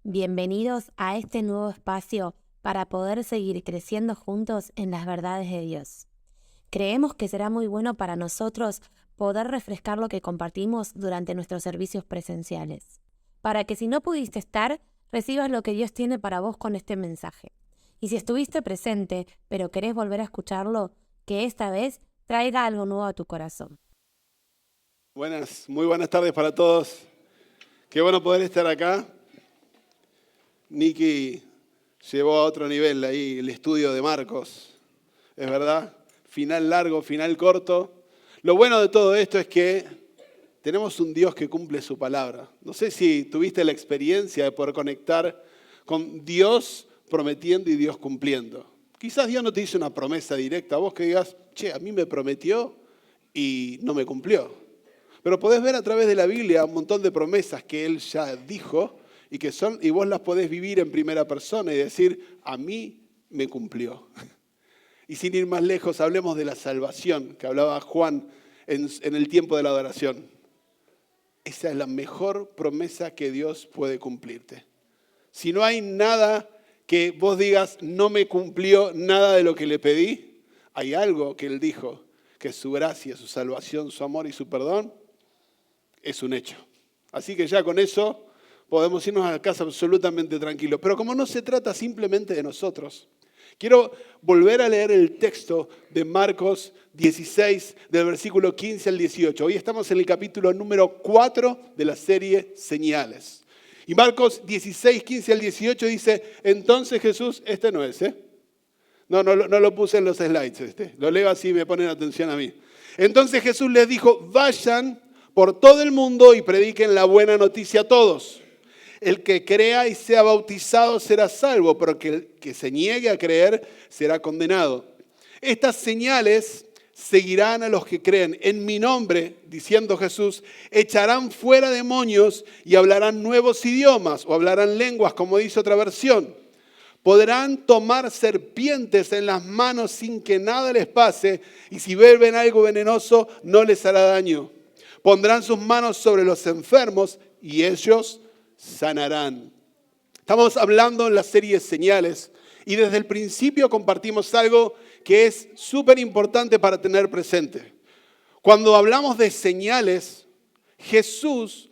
Bienvenidos a este nuevo espacio para poder seguir creciendo juntos en las verdades de Dios. Creemos que será muy bueno para nosotros poder refrescar lo que compartimos durante nuestros servicios presenciales, para que si no pudiste estar, recibas lo que Dios tiene para vos con este mensaje. Y si estuviste presente, pero querés volver a escucharlo, que esta vez traiga algo nuevo a tu corazón. Muy buenas tardes para todos. Qué bueno poder estar acá. Nicky llevó a otro nivel ahí el estudio de Marcos, es verdad, final largo, final corto. Lo bueno de todo esto es que tenemos un Dios que cumple su palabra. No sé si tuviste la experiencia de poder conectar con Dios prometiendo y Dios cumpliendo. Quizás Dios no te hizo una promesa directa, vos que digas, a mí me prometió y no me cumplió. Pero podés ver a través de la Biblia un montón de promesas que Él ya dijo y vos las podés vivir en primera persona y decir, a mí me cumplió. Y sin ir más lejos, hablemos de la salvación que hablaba Juan en el tiempo de la adoración. Esa es la mejor promesa que Dios puede cumplirte. Si no hay nada que vos digas, no me cumplió nada de lo que le pedí, hay algo que Él dijo, que su gracia, su salvación, su amor y su perdón es un hecho. Así que ya con eso podemos irnos a casa absolutamente tranquilos. Pero como no se trata simplemente de nosotros, quiero volver a leer el texto de Marcos 16, del versículo 15 al 18. Hoy estamos en el capítulo número 4 de la serie Señales. Y Marcos 16, 15 al 18 dice, entonces Jesús, no es, No lo puse en los slides, Lo leo así y me ponen atención a mí. Entonces Jesús les dijo, vayan por todo el mundo y prediquen la buena noticia a todos. El que crea y sea bautizado será salvo, pero el que se niegue a creer será condenado. Estas señales seguirán a los que creen. En mi nombre, diciendo Jesús, echarán fuera demonios y hablarán nuevos idiomas o hablarán lenguas, como dice otra versión. Podrán tomar serpientes en las manos sin que nada les pase y si beben algo venenoso no les hará daño. Pondrán sus manos sobre los enfermos y ellos sanarán. Estamos hablando en la serie Señales y desde el principio compartimos algo que es súper importante para tener presente. Cuando hablamos de señales, Jesús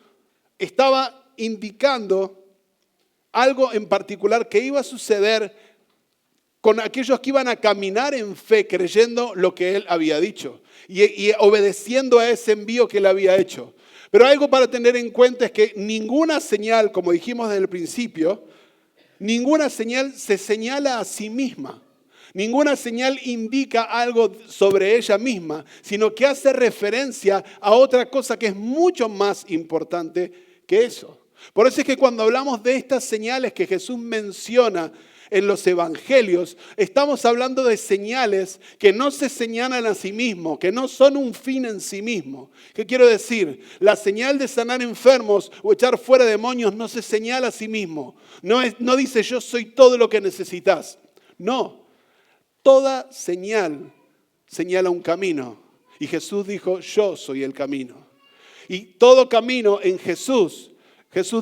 estaba indicando algo en particular que iba a suceder con aquellos que iban a caminar en fe creyendo lo que Él había dicho y obedeciendo a ese envío que Él había hecho. Pero algo para tener en cuenta es que ninguna señal, como dijimos desde el principio, ninguna señal se señala a sí misma. Ninguna señal indica algo sobre ella misma, sino que hace referencia a otra cosa que es mucho más importante que eso. Por eso es que cuando hablamos de estas señales que Jesús menciona en los evangelios, estamos hablando de señales que no se señalan a sí mismos, que no son un fin en sí mismo. ¿Qué quiero decir? La señal de sanar enfermos o echar fuera demonios no se señala a sí mismo. No dice yo soy todo lo que necesitas. No, toda señal señala un camino. Y Jesús dijo, yo soy el camino. Y todo camino en Jesús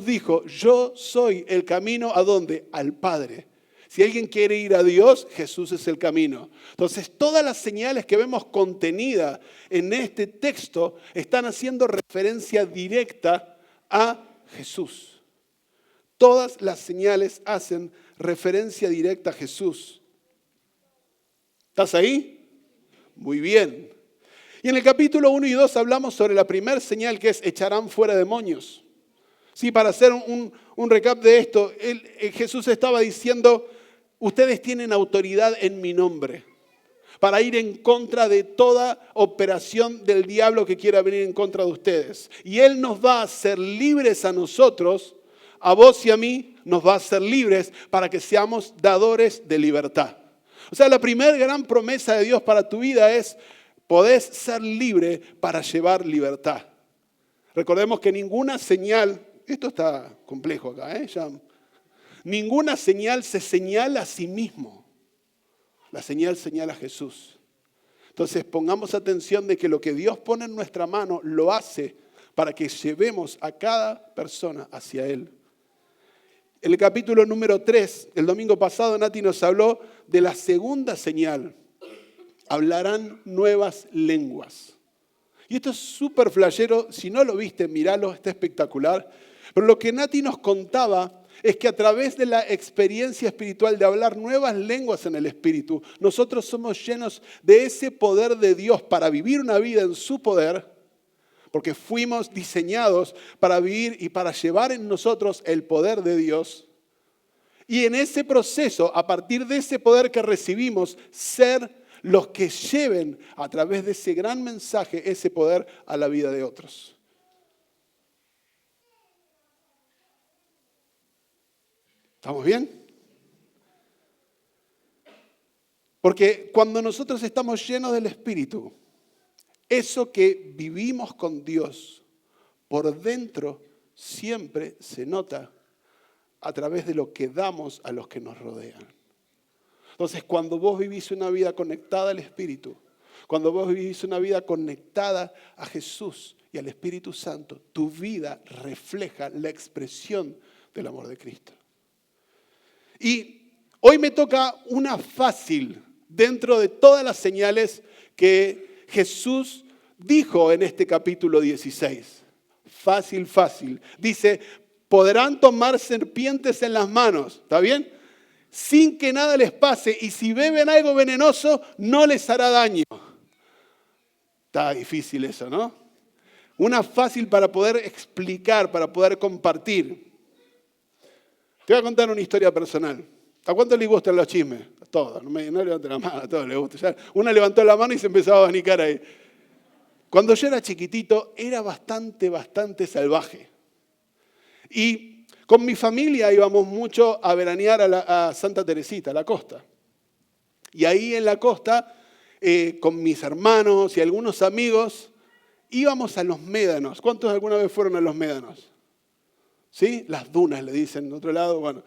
dijo, yo soy el camino ¿a dónde? Al Padre. Si alguien quiere ir a Dios, Jesús es el camino. Entonces, todas las señales que vemos contenidas en este texto están haciendo referencia directa a Jesús. Todas las señales hacen referencia directa a Jesús. ¿Estás ahí? Muy bien. Y en el capítulo 1 y 2 hablamos sobre la primera señal que es echarán fuera demonios. Sí, para hacer un recap de esto, Jesús estaba diciendo, ustedes tienen autoridad en mi nombre para ir en contra de toda operación del diablo que quiera venir en contra de ustedes. Y Él nos va a hacer libres a nosotros, a vos y a mí, nos va a hacer libres para que seamos dadores de libertad. O sea, la primera gran promesa de Dios para tu vida es, podés ser libre para llevar libertad. Recordemos que ninguna señal, esto está complejo acá, ninguna señal se señala a sí mismo. La señal señala a Jesús. Entonces pongamos atención de que lo que Dios pone en nuestra mano lo hace para que llevemos a cada persona hacia Él. el capítulo número 3, el domingo pasado Nati nos habló de la segunda señal. Hablarán nuevas lenguas. Y esto es súper flashero, si no lo viste, míralo, está espectacular. Pero lo que Nati nos contaba es que a través de la experiencia espiritual de hablar nuevas lenguas en el Espíritu, nosotros somos llenos de ese poder de Dios para vivir una vida en su poder, porque fuimos diseñados para vivir y para llevar en nosotros el poder de Dios. Y en ese proceso, a partir de ese poder que recibimos, ser los que lleven a través de ese gran mensaje, ese poder a la vida de otros. ¿Estamos bien? Porque cuando nosotros estamos llenos del Espíritu, eso que vivimos con Dios por dentro siempre se nota a través de lo que damos a los que nos rodean. Entonces, cuando vos vivís una vida conectada al Espíritu, cuando vos vivís una vida conectada a Jesús y al Espíritu Santo, tu vida refleja la expresión del amor de Cristo. Y hoy me toca una fácil dentro de todas las señales que Jesús dijo en este capítulo 16. Fácil, fácil. Dice, podrán tomar serpientes en las manos, ¿está bien? Sin que nada les pase, y si beben algo venenoso, no les hará daño. Está difícil eso, ¿no? Una fácil para poder explicar, para poder compartir. Te voy a contar una historia personal. ¿A cuántos les gustan los chismes? A todos. No levanten la mano, a todos les gusta. Ya una levantó la mano y se empezaba a abanicar ahí. Cuando yo era chiquitito, era bastante salvaje. Y con mi familia íbamos mucho a veranear a Santa Teresita, a la costa. Y ahí en la costa, con mis hermanos y algunos amigos, íbamos a los médanos. ¿Cuántos alguna vez fueron a los médanos? ¿Sí? Las dunas le dicen de otro lado. Bueno,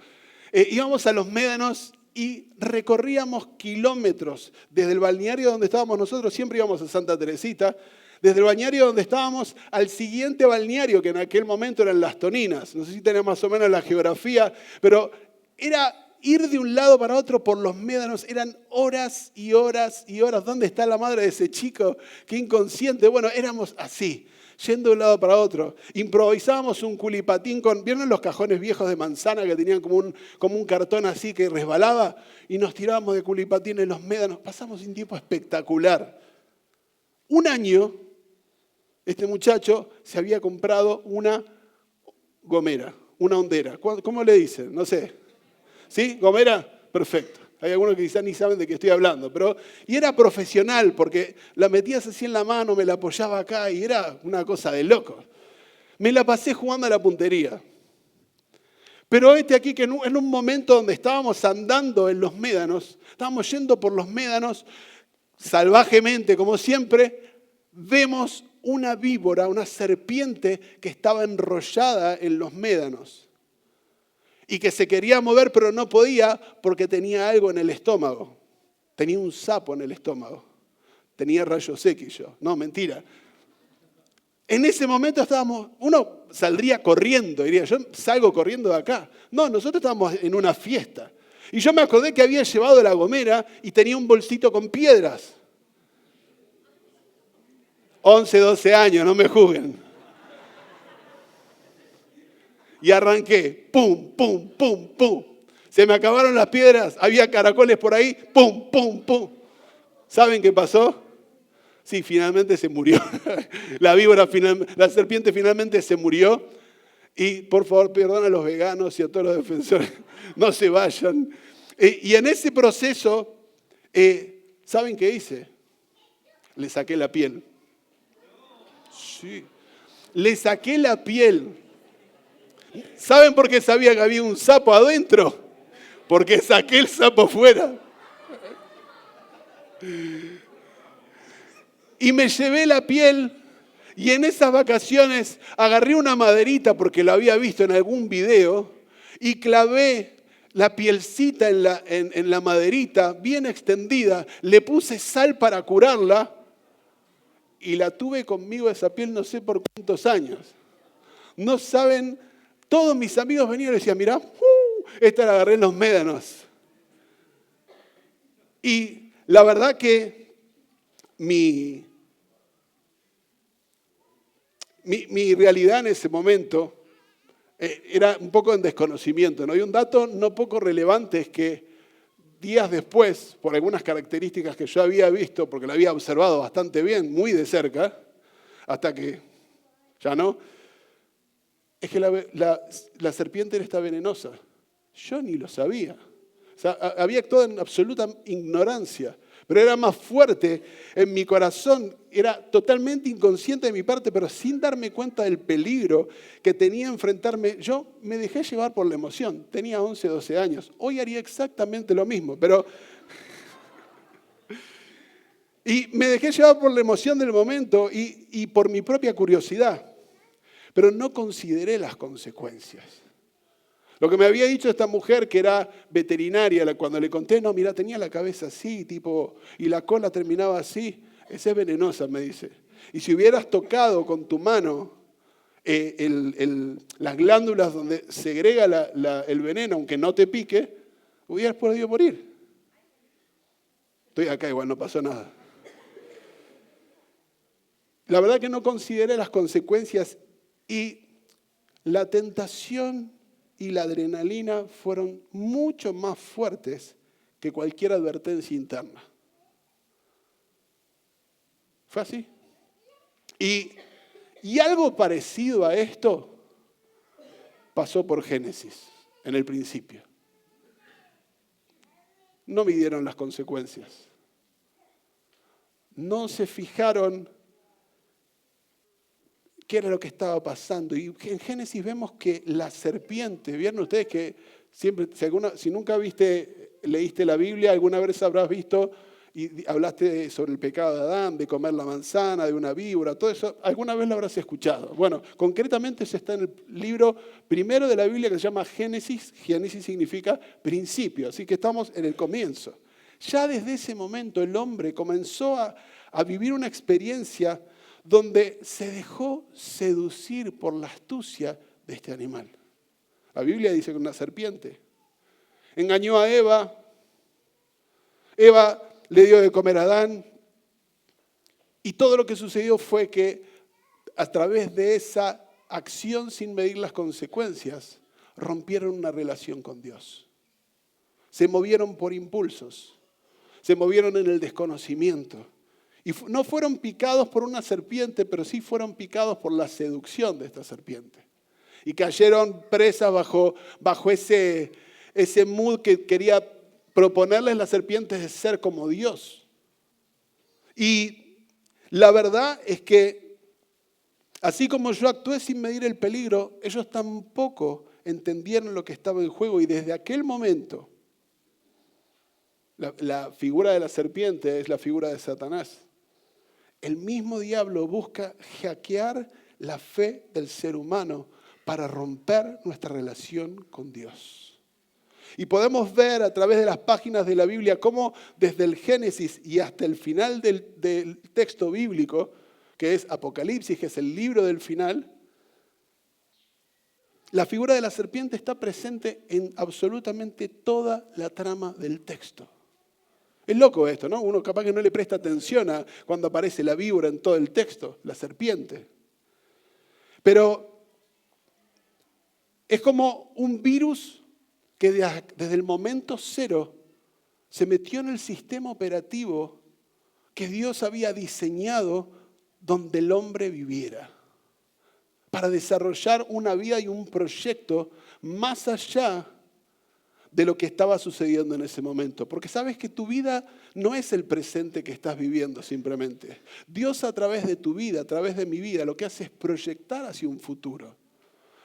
íbamos a los médanos y recorríamos kilómetros. Desde el balneario donde estábamos nosotros, siempre íbamos a Santa Teresita. Desde el balneario donde estábamos al siguiente balneario, que en aquel momento eran Las Toninas. No sé si tenés más o menos la geografía, pero era ir de un lado para otro por los médanos. Eran horas y horas y horas. ¿Dónde está la madre de ese chico? Qué inconsciente. Bueno, éramos así, yendo de un lado para otro. Improvisábamos un culipatín con, ¿vieron los cajones viejos de manzana que tenían como un cartón así que resbalaba? Y nos tirábamos de culipatín en los médanos. Pasamos un tiempo espectacular. Un año, este muchacho se había comprado una gomera, una hondera. ¿Cómo le dicen? No sé. ¿Sí? ¿Gomera? Perfecto. Hay algunos que quizás ni saben de qué estoy hablando. Y era profesional porque la metías así en la mano, me la apoyaba acá y era una cosa de loco. Me la pasé jugando a la puntería. Pero aquí que en un momento donde estábamos andando en los médanos, estábamos yendo por los médanos salvajemente, como siempre, vemos una víbora, una serpiente que estaba enrollada en los médanos y que se quería mover pero no podía porque tenía algo en el estómago. Tenía un sapo en el estómago. Tenía rayos X yo. No, mentira. En ese momento uno saldría corriendo, diría, yo salgo corriendo de acá. No, nosotros estábamos en una fiesta. Y yo me acordé que había llevado la gomera y tenía un bolsito con piedras. 11, 12 años, no me juzguen. Y arranqué, pum, pum, pum, pum. Se me acabaron las piedras, había caracoles por ahí, pum, pum, pum. ¿Saben qué pasó? Sí, finalmente se murió. La serpiente finalmente se murió. Y por favor, perdona a los veganos y a todos los defensores, no se vayan. Y en ese proceso, ¿saben qué hice? Le saqué la piel. Sí. Le saqué la piel. ¿Saben por qué sabía que había un sapo adentro? Porque saqué el sapo fuera. Y me llevé la piel y en esas vacaciones agarré una maderita porque lo había visto en algún video y clavé la pielcita en la maderita bien extendida, le puse sal para curarla y la tuve conmigo esa piel no sé por cuántos años. No saben, todos mis amigos venían y decían, mirá, Esta la agarré en los médanos. Y la verdad que mi realidad en ese momento era un poco en desconocimiento, ¿no? Y un dato no poco relevante es que días después, por algunas características que yo había visto, porque la había observado bastante bien, muy de cerca, hasta que ya no, es que la serpiente era venenosa. Yo ni lo sabía. O sea, había actuado en absoluta ignorancia, pero era más fuerte en mi corazón, era totalmente inconsciente de mi parte, pero sin darme cuenta del peligro que tenía enfrentarme. Yo me dejé llevar por la emoción, tenía 11, 12 años, hoy haría exactamente lo mismo, pero... Y me dejé llevar por la emoción del momento y por mi propia curiosidad, pero no consideré las consecuencias. Lo que me había dicho esta mujer, que era veterinaria, cuando le conté, no, mira, tenía la cabeza así, tipo, y la cola terminaba así, esa es venenosa, me dice. Y si hubieras tocado con tu mano las glándulas donde segrega el veneno, aunque no te pique, hubieras podido morir. Estoy acá, igual no pasó nada. La verdad que no consideré las consecuencias y la tentación y la adrenalina fueron mucho más fuertes que cualquier advertencia interna. ¿Fue así? Y algo parecido a esto pasó por Génesis, en el principio. No midieron las consecuencias. No se fijaron qué era lo que estaba pasando. Y en Génesis vemos que la serpiente, ¿vieron ustedes que siempre, si nunca leíste la Biblia, alguna vez habrás visto y hablaste sobre el pecado de Adán, de comer la manzana, de una víbora, todo eso, alguna vez lo habrás escuchado. Bueno, concretamente eso está en el libro primero de la Biblia que se llama Génesis. Génesis significa principio, así que estamos en el comienzo. Ya desde ese momento el hombre comenzó a vivir una experiencia donde se dejó seducir por la astucia de este animal. La Biblia dice que una serpiente engañó a Eva, Eva le dio de comer a Adán, y todo lo que sucedió fue que a través de esa acción sin medir las consecuencias, rompieron una relación con Dios. Se movieron por impulsos, se movieron en el desconocimiento. Y no fueron picados por una serpiente, pero sí fueron picados por la seducción de esta serpiente. Y cayeron presas bajo ese mood que quería proponerles la serpiente de ser como Dios. Y la verdad es que, así como yo actué sin medir el peligro, ellos tampoco entendieron lo que estaba en juego. Y desde aquel momento, la figura de la serpiente es la figura de Satanás. El mismo diablo busca hackear la fe del ser humano para romper nuestra relación con Dios. Y podemos ver a través de las páginas de la Biblia cómo desde el Génesis y hasta el final del texto bíblico, que es Apocalipsis, que es el libro del final, la figura de la serpiente está presente en absolutamente toda la trama del texto. Es loco esto, ¿no? Uno capaz que no le presta atención a cuando aparece la víbora en todo el texto, la serpiente. Pero es como un virus que desde el momento cero se metió en el sistema operativo que Dios había diseñado donde el hombre viviera, para desarrollar una vida y un proyecto más allá de lo que estaba sucediendo en ese momento. Porque sabes que tu vida no es el presente que estás viviendo simplemente. Dios a través de tu vida, a través de mi vida, lo que hace es proyectar hacia un futuro.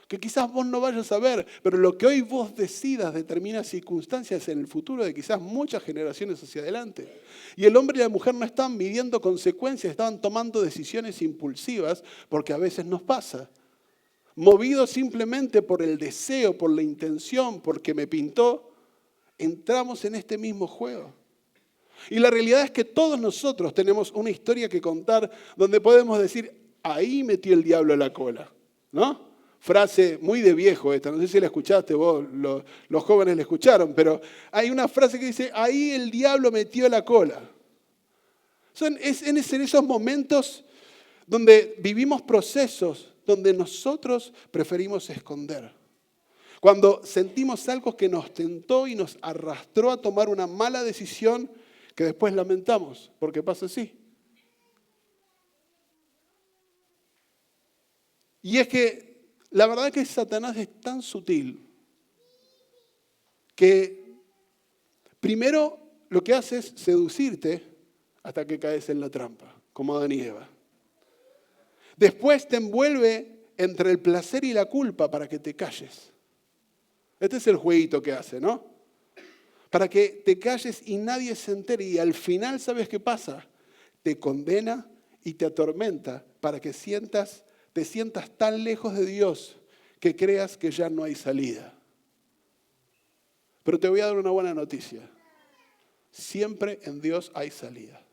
Que quizás vos no vayas a ver, pero lo que hoy vos decidas determina circunstancias en el futuro de quizás muchas generaciones hacia adelante. Y el hombre y la mujer no están midiendo consecuencias, estaban tomando decisiones impulsivas, porque a veces nos pasa. Movidos simplemente por el deseo, por la intención, porque me pintó, entramos en este mismo juego. Y la realidad es que todos nosotros tenemos una historia que contar donde podemos decir, ahí metió el diablo la cola, ¿no? frase muy de viejo esta, no sé si la escuchaste vos, los jóvenes la escucharon, pero hay una frase que dice, ahí el diablo metió la cola. Es en esos momentos donde vivimos procesos, donde nosotros preferimos esconder. Cuando sentimos algo que nos tentó y nos arrastró a tomar una mala decisión que después lamentamos, porque pasa así. Y es que la verdad que Satanás es tan sutil que primero lo que hace es seducirte hasta que caes en la trampa, como Adán y Eva. Después te envuelve entre el placer y la culpa para que te calles. Este es el jueguito que hace, ¿no? Para que te calles y nadie se entere. Y al final, ¿sabes qué pasa? Te condena y te atormenta para que te sientas tan lejos de Dios que creas que ya no hay salida. Pero te voy a dar una buena noticia. Siempre en Dios hay salida.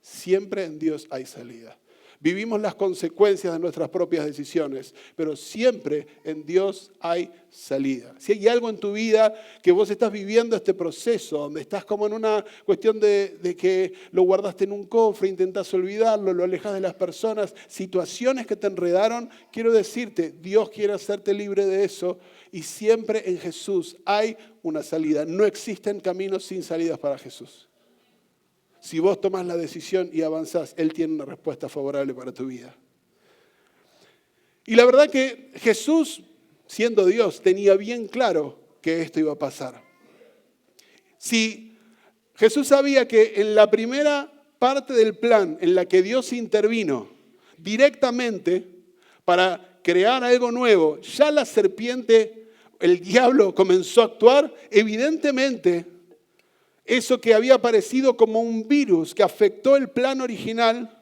Siempre en Dios hay salida. Vivimos las consecuencias de nuestras propias decisiones, pero siempre en Dios hay salida. Si hay algo en tu vida que vos estás viviendo este proceso, donde estás como en una cuestión de que lo guardaste en un cofre, intentás olvidarlo, lo alejas de las personas, situaciones que te enredaron, quiero decirte, Dios quiere hacerte libre de eso y siempre en Jesús hay una salida. No existen caminos sin salidas para Jesús. Si vos tomás la decisión y avanzás, Él tiene una respuesta favorable para tu vida. Y la verdad que Jesús, siendo Dios, tenía bien claro que esto iba a pasar. Si Jesús sabía que en la primera parte del plan en la que Dios intervino directamente para crear algo nuevo, ya la serpiente, el diablo comenzó a actuar, evidentemente eso que había aparecido como un virus que afectó el plan original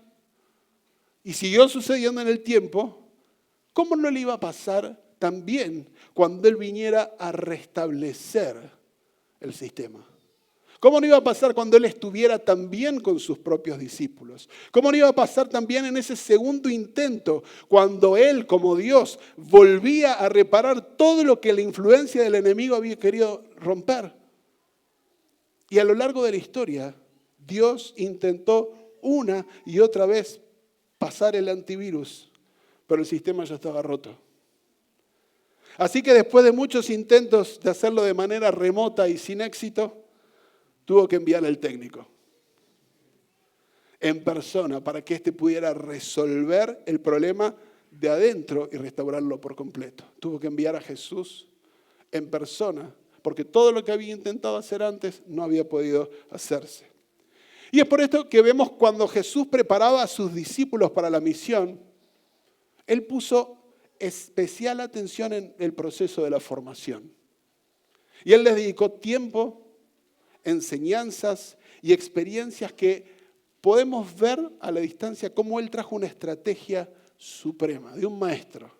y siguió sucediendo en el tiempo, ¿cómo no le iba a pasar también cuando Él viniera a restablecer el sistema? ¿Cómo no iba a pasar cuando Él estuviera también con sus propios discípulos? ¿Cómo no iba a pasar también en ese segundo intento cuando Él, como Dios, volvía a reparar todo lo que la influencia del enemigo había querido romper? Y a lo largo de la historia, Dios intentó una y otra vez pasar el antivirus, pero el sistema ya estaba roto. Así que después de muchos intentos de hacerlo de manera remota y sin éxito, tuvo que enviar al técnico en persona para que éste pudiera resolver el problema de adentro y restaurarlo por completo. Tuvo que enviar a Jesús en persona, porque todo lo que había intentado hacer antes no había podido hacerse. Y es por esto que vemos cuando Jesús preparaba a sus discípulos para la misión, Él puso especial atención en el proceso de la formación. Y Él les dedicó tiempo, enseñanzas y experiencias que podemos ver a la distancia cómo Él trajo una estrategia suprema de un maestro.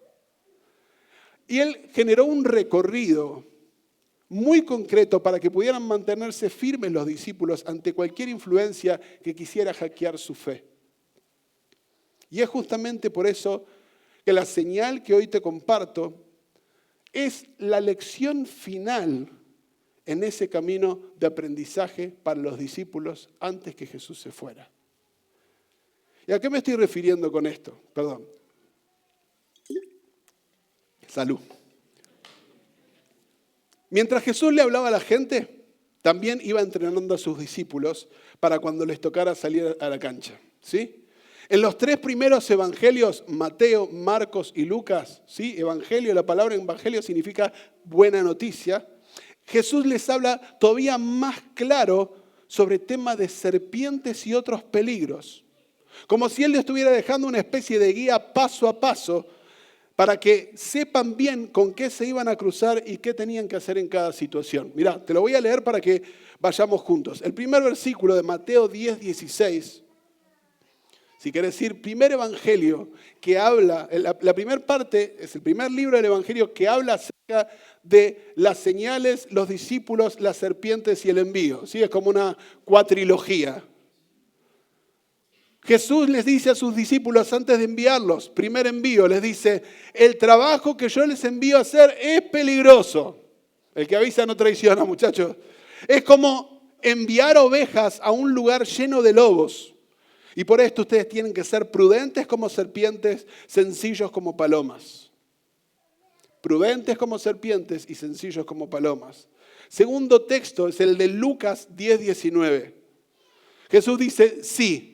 Y Él generó un recorrido muy concreto para que pudieran mantenerse firmes los discípulos ante cualquier influencia que quisiera hackear su fe. Y es justamente por eso que la señal que hoy te comparto es la lección final en ese camino de aprendizaje para los discípulos antes que Jesús se fuera. ¿Y a qué me estoy refiriendo con esto? Perdón. Salud. Mientras Jesús le hablaba a la gente, también iba entrenando a sus discípulos para cuando les tocara salir a la cancha, ¿sí? En los 3 primeros evangelios, Mateo, Marcos y Lucas, ¿sí? Evangelio, la palabra evangelio significa buena noticia. Jesús les habla todavía más claro sobre temas de serpientes y otros peligros. Como si Él les estuviera dejando una especie de guía paso a paso para que sepan bien con qué se iban a cruzar y qué tenían que hacer en cada situación. Mirá, te lo voy a leer para que vayamos juntos. El primer versículo de Mateo 10:16, si querés decir, primer evangelio que habla, la primera parte es el primer libro del evangelio que habla acerca de las señales, los discípulos, las serpientes y el envío. ¿Sí? Es como una cuatrilogía. Jesús les dice a sus discípulos antes de enviarlos, primer envío, les dice, el trabajo que yo les envío a hacer es peligroso. El que avisa no traiciona, muchachos. Es como enviar ovejas a un lugar lleno de lobos. Y por esto ustedes tienen que ser prudentes como serpientes, sencillos como palomas. Prudentes como serpientes y sencillos como palomas. Segundo texto es el de Lucas 10:19. Jesús dice, sí,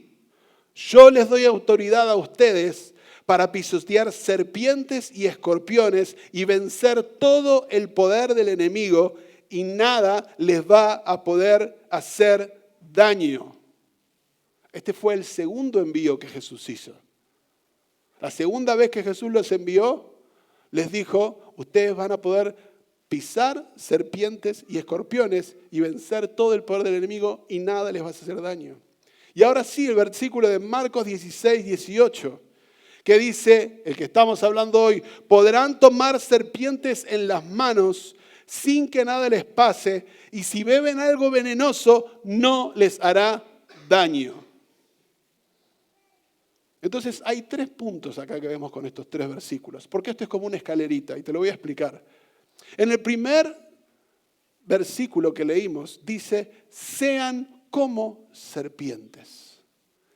yo les doy autoridad a ustedes para pisotear serpientes y escorpiones y vencer todo el poder del enemigo y nada les va a poder hacer daño. Este fue el segundo envío que Jesús hizo. La segunda vez que Jesús los envió, les dijo, ustedes van a poder pisar serpientes y escorpiones y vencer todo el poder del enemigo y nada les va a hacer daño. Y ahora sí, el versículo de Marcos 16:18, que dice, el que estamos hablando hoy, podrán tomar serpientes en las manos sin que nada les pase, y si beben algo venenoso, no les hará daño. Entonces hay 3 puntos acá que vemos con estos 3 versículos, porque esto es como una escalerita, y te lo voy a explicar. En el primer versículo que leímos, dice, sean como serpientes,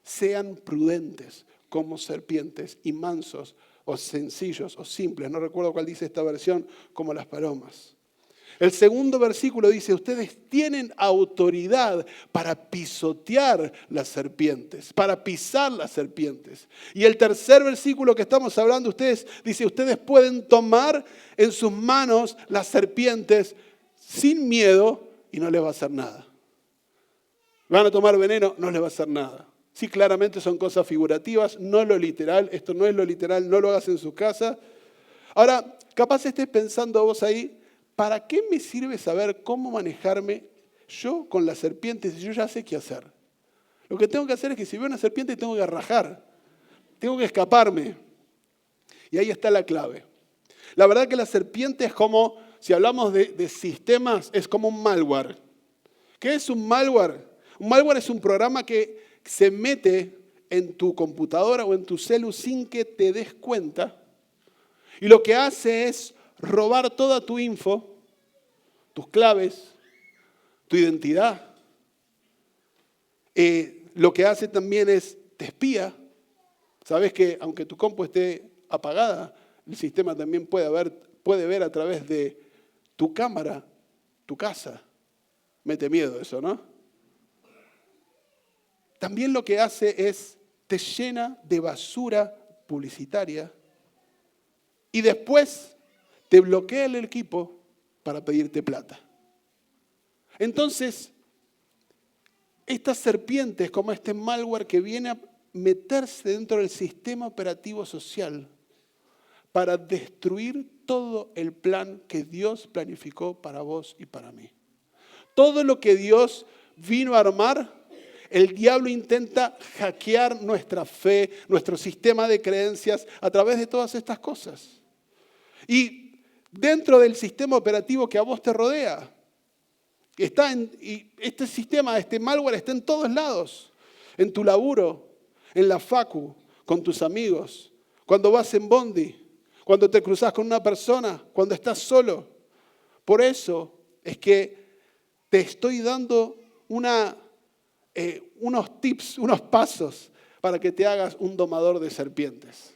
sean prudentes como serpientes y mansos o sencillos o simples, no recuerdo cuál dice esta versión, como las palomas. El segundo versículo dice, ustedes tienen autoridad para pisotear las serpientes, para pisar las serpientes. Y el tercer versículo que estamos hablando, dice, ustedes pueden tomar en sus manos las serpientes sin miedo y no les va a hacer nada. Van a tomar veneno, no les va a hacer nada. Sí, claramente son cosas figurativas, no lo literal. Esto no es lo literal, no lo hagas en su casa. Ahora, capaz estés pensando vos ahí, ¿para qué me sirve saber cómo manejarme yo con las serpientes si yo ya sé qué hacer? Lo que tengo que hacer es que si veo una serpiente tengo que rajar, tengo que escaparme. Y ahí está la clave. La verdad que la serpiente es como, si hablamos de sistemas, es como un malware. ¿Qué es un malware? Un malware es un programa que se mete en tu computadora o en tu celu sin que te des cuenta. Y lo que hace es robar toda tu info, tus claves, tu identidad. Lo que hace también es te espía. Sabes que aunque tu compu esté apagada, el sistema también puede ver a través de tu cámara, tu casa. Mete miedo eso, ¿no? También lo que hace es te llena de basura publicitaria y después te bloquea el equipo para pedirte plata. Entonces, estas serpientes, como este malware que viene a meterse dentro del sistema operativo social para destruir todo el plan que Dios planificó para vos y para mí. Todo lo que Dios vino a armar, el diablo intenta hackear nuestra fe, nuestro sistema de creencias a través de todas estas cosas. Y dentro del sistema operativo que a vos te rodea, y este sistema, este malware está en todos lados. En tu laburo, en la facu, con tus amigos, cuando vas en bondi, cuando te cruzas con una persona, cuando estás solo. Por eso es que te estoy dando unos tips, unos pasos para que te hagas un domador de serpientes.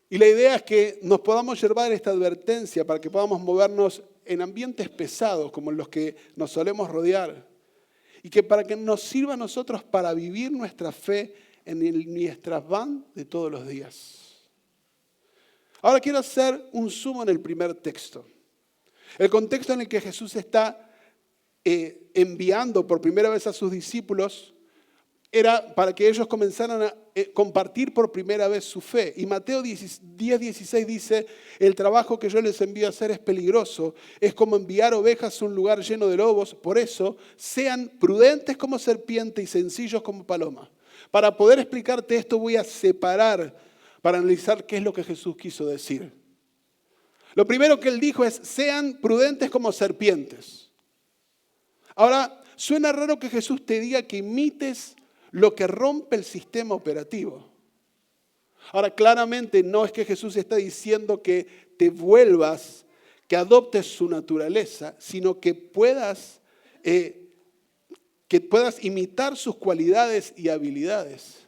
Y la idea es que nos podamos llevar esta advertencia para que podamos movernos en ambientes pesados como los que nos solemos rodear. Y que para que nos sirva a nosotros para vivir nuestra fe en nuestras van de todos los días. Ahora quiero hacer un zoom en el primer texto. El contexto en el que Jesús está enviando por primera vez a sus discípulos era para que ellos comenzaran a compartir por primera vez su fe. Y Mateo 10:16 dice, el trabajo que yo les envío a hacer es peligroso, es como enviar ovejas a un lugar lleno de lobos, por eso sean prudentes como serpiente y sencillos como paloma. Para poder explicarte esto voy a separar, para analizar qué es lo que Jesús quiso decir. Lo primero que él dijo es, sean prudentes como serpientes. Ahora, suena raro que Jesús te diga que imites lo que rompe el sistema operativo. Ahora, claramente no es que Jesús está diciendo que te vuelvas, que adoptes su naturaleza, sino que puedas imitar sus cualidades y habilidades.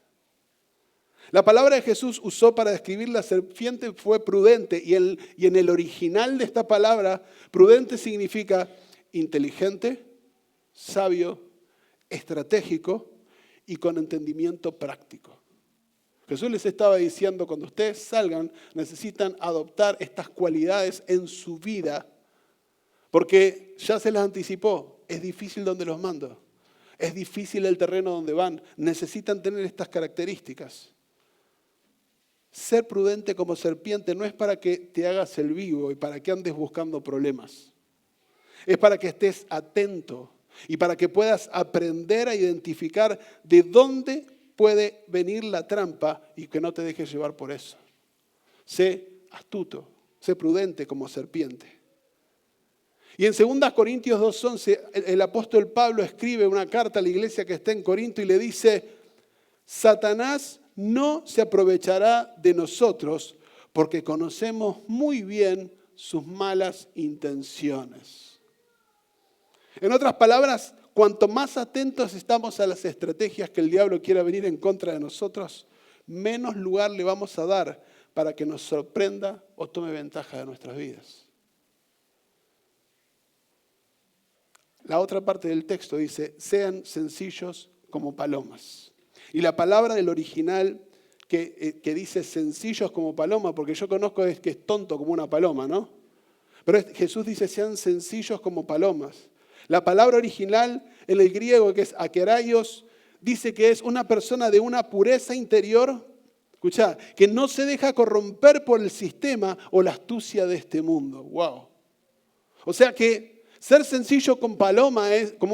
La palabra que Jesús usó para describir la serpiente fue prudente, y en el original de esta palabra, prudente significa inteligente, sabio, estratégico y con entendimiento práctico. Jesús les estaba diciendo, cuando ustedes salgan, necesitan adoptar estas cualidades en su vida, porque ya se las anticipó, es difícil donde los mando, es difícil el terreno donde van, necesitan tener estas características. Ser prudente como serpiente no es para que te hagas el vivo y para que andes buscando problemas. Es para que estés atento y para que puedas aprender a identificar de dónde puede venir la trampa y que no te dejes llevar por eso. Sé astuto, sé prudente como serpiente. Y en 2 Corintios 2:11, el apóstol Pablo escribe una carta a la iglesia que está en Corinto y le dice: Satanás no se aprovechará de nosotros porque conocemos muy bien sus malas intenciones. En otras palabras, cuanto más atentos estamos a las estrategias que el diablo quiera venir en contra de nosotros, menos lugar le vamos a dar para que nos sorprenda o tome ventaja de nuestras vidas. La otra parte del texto dice: sean sencillos como palomas. Y la palabra del original que dice sencillos como paloma, porque yo conozco es que es tonto como una paloma, ¿no? Pero Jesús dice: sean sencillos como palomas. La palabra original en el griego, que es akeraios, dice que es una persona de una pureza interior, escuchá, que no se deja corromper por el sistema o la astucia de este mundo. ¡Wow! O sea que ser sencillo como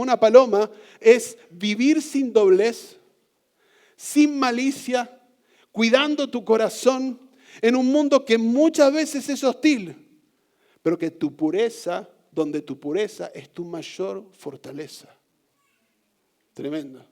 una paloma es vivir sin doblez, sin malicia, cuidando tu corazón en un mundo que muchas veces es hostil, pero que donde tu pureza es tu mayor fortaleza. Tremendo.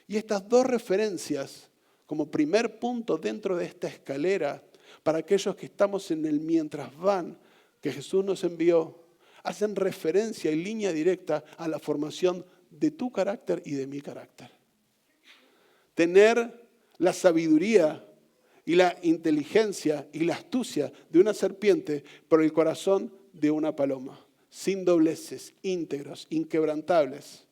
Y estas dos referencias, como primer punto dentro de esta escalera, para aquellos que estamos en el mientras van, que Jesús nos envió, hacen referencia y línea directa a la formación de tu carácter y de mi carácter. Tener la sabiduría y la inteligencia y la astucia de una serpiente por el corazón de una paloma, sin dobleces, íntegros, inquebrantables.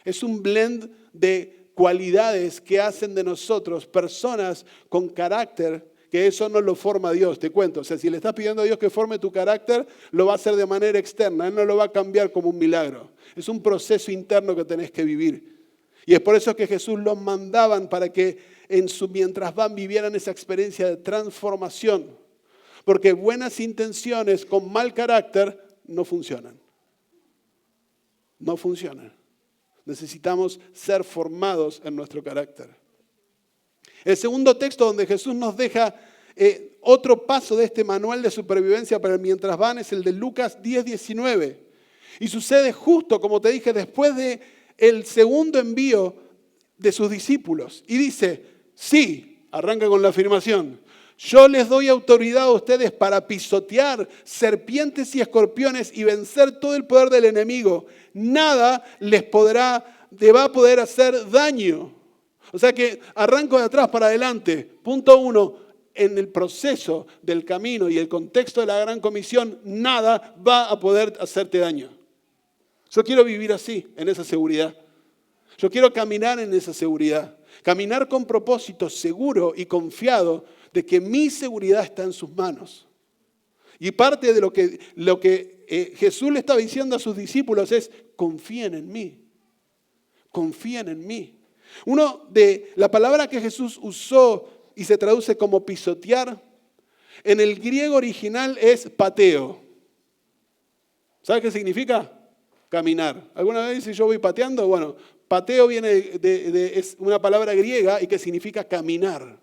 Es un blend de cualidades que hacen de nosotros personas con carácter, que eso no lo forma Dios, te cuento. O sea, si le estás pidiendo a Dios que forme tu carácter, lo va a hacer de manera externa, Él no lo va a cambiar como un milagro. Es un proceso interno que tenés que vivir. Y es por eso que Jesús los mandaban para que mientras van vivieran esa experiencia de transformación. Porque buenas intenciones con mal carácter no funcionan. No funcionan. Necesitamos ser formados en nuestro carácter. El segundo texto donde Jesús nos deja otro paso de este manual de supervivencia para el mientras van es el de Lucas 10:19. Y sucede justo, como te dije, después del segundo envío de sus discípulos. Y dice: sí, arranca con la afirmación: yo les doy autoridad a ustedes para pisotear serpientes y escorpiones y vencer todo el poder del enemigo. Nada les va a poder hacer daño. O sea que arranco de atrás para adelante. Punto 1, en el proceso del camino y el contexto de la gran comisión, nada va a poder hacerte daño. Yo quiero vivir así, en esa seguridad. Yo quiero caminar en esa seguridad. Caminar con propósito, seguro y confiado de que mi seguridad está en sus manos. Y parte de lo que Jesús le estaba diciendo a sus discípulos es: confíen en mí. Confíen en mí. La palabra que Jesús usó y se traduce como pisotear, en el griego original es pateo. ¿Sabes qué significa? Caminar. ¿Alguna vez dice yo voy pateando? Bueno, pateo viene es una palabra griega y que significa caminar.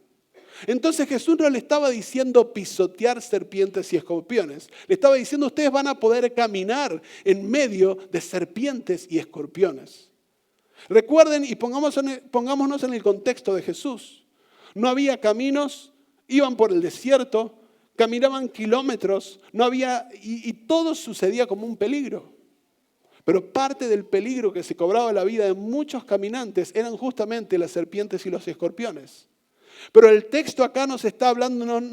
Entonces Jesús no le estaba diciendo pisotear serpientes y escorpiones. Le estaba diciendo, ustedes van a poder caminar en medio de serpientes y escorpiones. Recuerden y pongámonos en el contexto de Jesús. No había caminos, iban por el desierto, caminaban kilómetros, no había, y todo sucedía como un peligro. Pero parte del peligro que se cobraba la vida de muchos caminantes eran justamente las serpientes y los escorpiones. Pero el texto acá nos está hablando,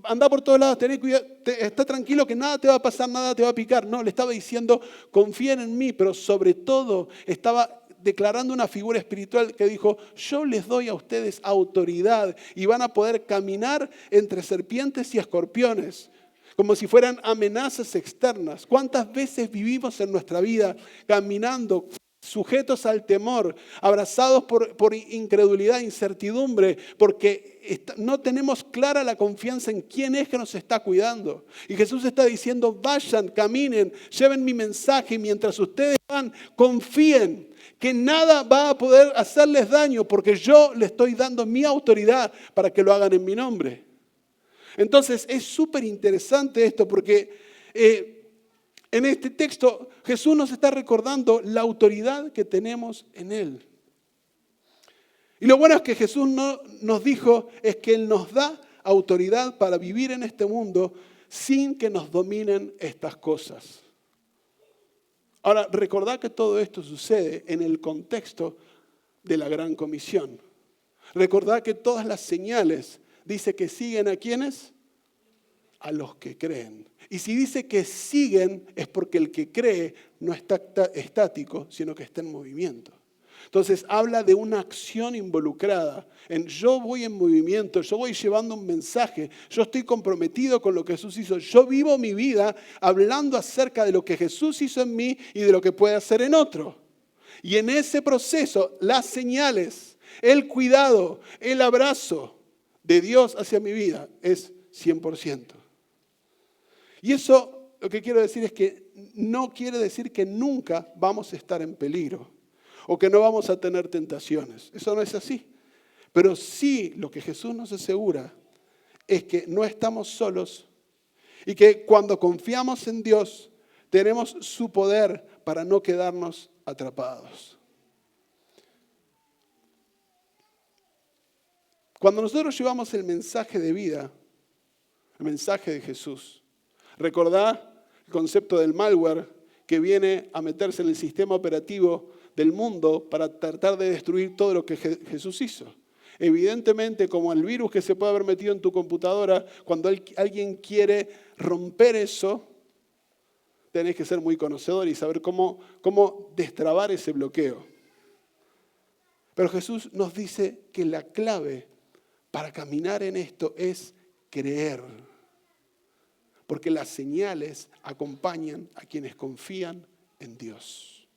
anda por todos lados, ten cuidado, está tranquilo que nada te va a pasar, nada te va a picar. No, le estaba diciendo, confíen en mí, pero sobre todo estaba declarando una figura espiritual que dijo, yo les doy a ustedes autoridad y van a poder caminar entre serpientes y escorpiones, como si fueran amenazas externas. ¿Cuántas veces vivimos en nuestra vida caminando sujetos al temor, abrazados por incredulidad, incertidumbre, porque no tenemos clara la confianza en quién es que nos está cuidando? Y Jesús está diciendo, vayan, caminen, lleven mi mensaje y mientras ustedes van, confíen que nada va a poder hacerles daño porque yo les estoy dando mi autoridad para que lo hagan en mi nombre. Entonces es súper interesante esto porque en este texto Jesús nos está recordando la autoridad que tenemos en Él. Y lo bueno es que Jesús no nos dijo es que Él nos da autoridad para vivir en este mundo sin que nos dominen estas cosas. Ahora, recordad que todo esto sucede en el contexto de la Gran Comisión. Recordad que todas las señales dice que siguen ¿a quiénes? A los que creen. Y si dice que siguen es porque el que cree no está estático, sino que está en movimiento. Entonces habla de una acción involucrada. Yo voy en movimiento, yo voy llevando un mensaje, yo estoy comprometido con lo que Jesús hizo. Yo vivo mi vida hablando acerca de lo que Jesús hizo en mí y de lo que puede hacer en otro. Y en ese proceso, las señales, el cuidado, el abrazo de Dios hacia mi vida es 100%. Y eso lo que quiero decir es que no quiere decir que nunca vamos a estar en peligro o que no vamos a tener tentaciones. Eso no es así. Pero sí lo que Jesús nos asegura es que no estamos solos y que cuando confiamos en Dios tenemos su poder para no quedarnos atrapados. Cuando nosotros llevamos el mensaje de vida, el mensaje de Jesús, recordá el concepto del malware que viene a meterse en el sistema operativo del mundo para tratar de destruir todo lo que Jesús hizo. Evidentemente, como el virus que se puede haber metido en tu computadora, cuando alguien quiere romper eso, tenés que ser muy conocedor y saber cómo destrabar ese bloqueo. Pero Jesús nos dice que la clave para caminar en esto es creer. Porque las señales acompañan a quienes confían en Dios.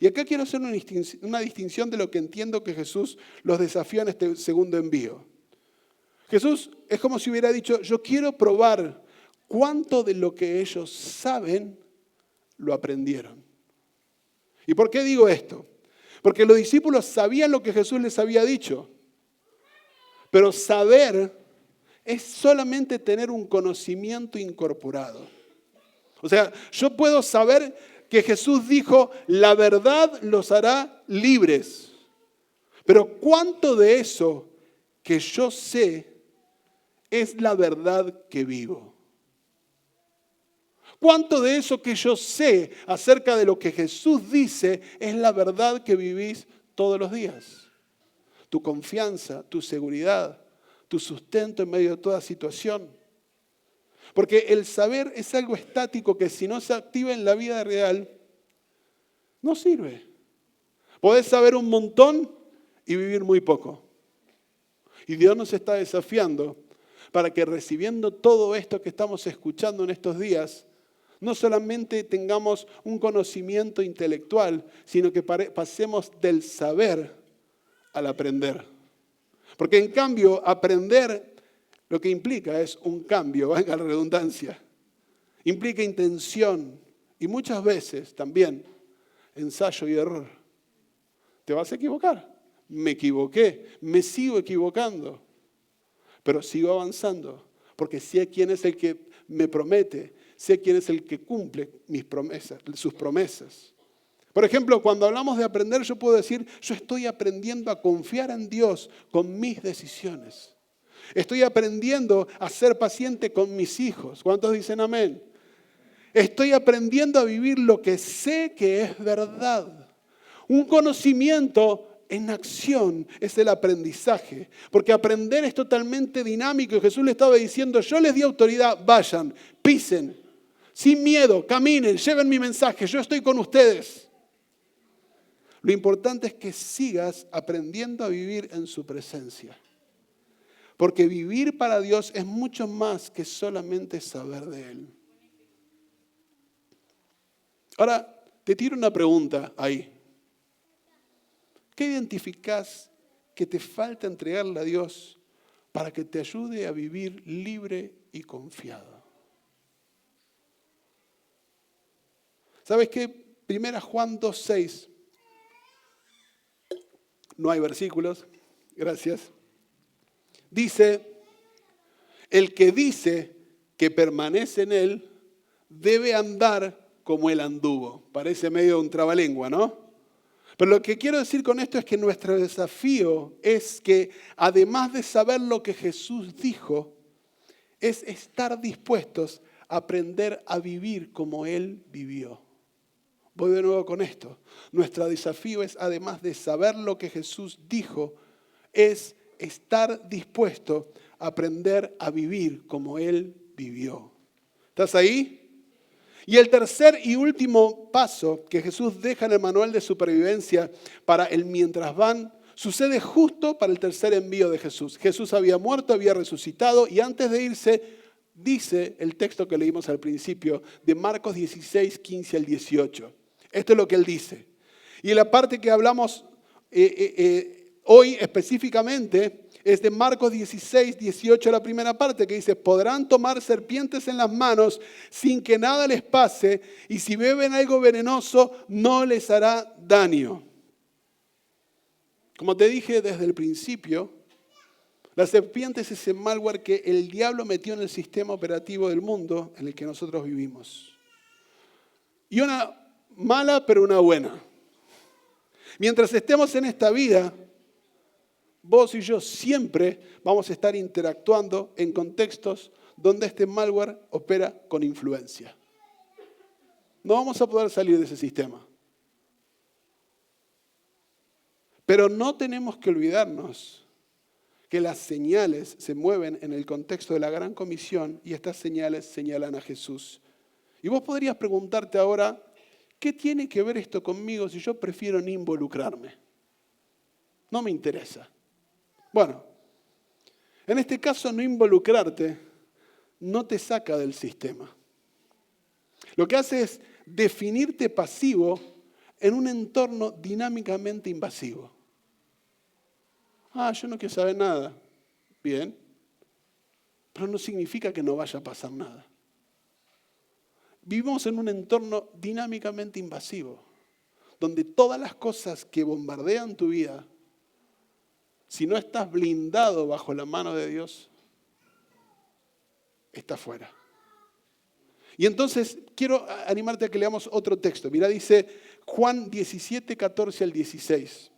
Y acá quiero hacer una distinción de lo que entiendo que Jesús los desafió en este segundo envío. Jesús es como si hubiera dicho, yo quiero probar cuánto de lo que ellos saben lo aprendieron. ¿Y por qué digo esto? Porque los discípulos sabían lo que Jesús les había dicho. Pero saber es solamente tener un conocimiento incorporado. O sea, yo puedo saber que Jesús dijo, la verdad los hará libres. Pero ¿cuánto de eso que yo sé es la verdad que vivo? ¿Cuánto de eso que yo sé acerca de lo que Jesús dice es la verdad que vivís todos los días? Tu confianza, tu seguridad, tu sustento en medio de toda situación. Porque el saber es algo estático que si no se activa en la vida real, no sirve. Podés saber un montón y vivir muy poco. Y Dios nos está desafiando para que recibiendo todo esto que estamos escuchando en estos días, no solamente tengamos un conocimiento intelectual, sino que pasemos del saber al aprender. Porque en cambio, aprender lo que implica es un cambio, valga la redundancia. Implica intención y muchas veces también ensayo y error. Te vas a equivocar. Me equivoqué, me sigo equivocando. pero sigo avanzando, porque sé quién es el que me promete, sé quién es el que cumple mis promesas, sus promesas. Por ejemplo, cuando hablamos de aprender, yo puedo decir, yo estoy aprendiendo a confiar en Dios con mis decisiones. Estoy aprendiendo a ser paciente con mis hijos. ¿Cuántos dicen amén? Estoy aprendiendo a vivir lo que sé que es verdad. Un conocimiento en acción es el aprendizaje, porque aprender es totalmente dinámico y Jesús le estaba diciendo, yo les di autoridad, vayan, pisen, sin miedo, caminen, lleven mi mensaje, yo estoy con ustedes. Lo importante es que sigas aprendiendo a vivir en su presencia, porque vivir para Dios es mucho más que solamente saber de Él. Ahora, te tiro una pregunta ahí. ¿Qué identificás que te falta entregarle a Dios para que te ayude a vivir libre y confiado? ¿Sabes qué? Primera Juan 2:6. No hay versículos. Gracias. Dice, el que dice que permanece en Él debe andar como Él anduvo. Parece medio un trabalengua, ¿no? Pero lo que quiero decir con esto es que nuestro desafío es que, además de saber lo que Jesús dijo, es estar dispuestos a aprender a vivir como Él vivió. Voy de nuevo con esto. Nuestro desafío es, además de saber lo que Jesús dijo, es estar dispuesto a aprender a vivir como Él vivió. ¿Estás ahí? Y el tercer y último paso que Jesús deja en el manual de supervivencia para el mientras van, sucede justo para el tercer envío de Jesús. Jesús había muerto, había resucitado y antes de irse, dice el texto que leímos al principio de Marcos 16, 15 al 18. Esto es lo que Él dice. Y la parte que hablamos hoy específicamente es de Marcos 16, 18, la primera parte, que dice, podrán tomar serpientes en las manos sin que nada les pase, y si beben algo venenoso, no les hará daño. Como te dije desde el principio, la serpiente es ese malware que el diablo metió en el sistema operativo del mundo en el que nosotros vivimos. Y una mala, pero una buena. Mientras estemos en esta vida, vos y yo siempre vamos a estar interactuando en contextos donde este malware opera con influencia. No vamos a poder salir de ese sistema. Pero no tenemos que olvidarnos que las señales se mueven en el contexto de la gran comisión y estas señales señalan a Jesús. Y vos podrías preguntarte ahora, ¿qué tiene que ver esto conmigo si yo prefiero no involucrarme? No me interesa. Bueno, en este caso no involucrarte no te saca del sistema. Lo que hace es definirte pasivo en un entorno dinámicamente invasivo. Yo no quiero saber nada. Bien, pero no significa que no vaya a pasar nada. Vivimos en un entorno dinámicamente invasivo, donde todas las cosas que bombardean tu vida, si no estás blindado bajo la mano de Dios, estás fuera. Y entonces quiero animarte a que leamos otro texto. Mira, dice Juan 17, 14 al 16.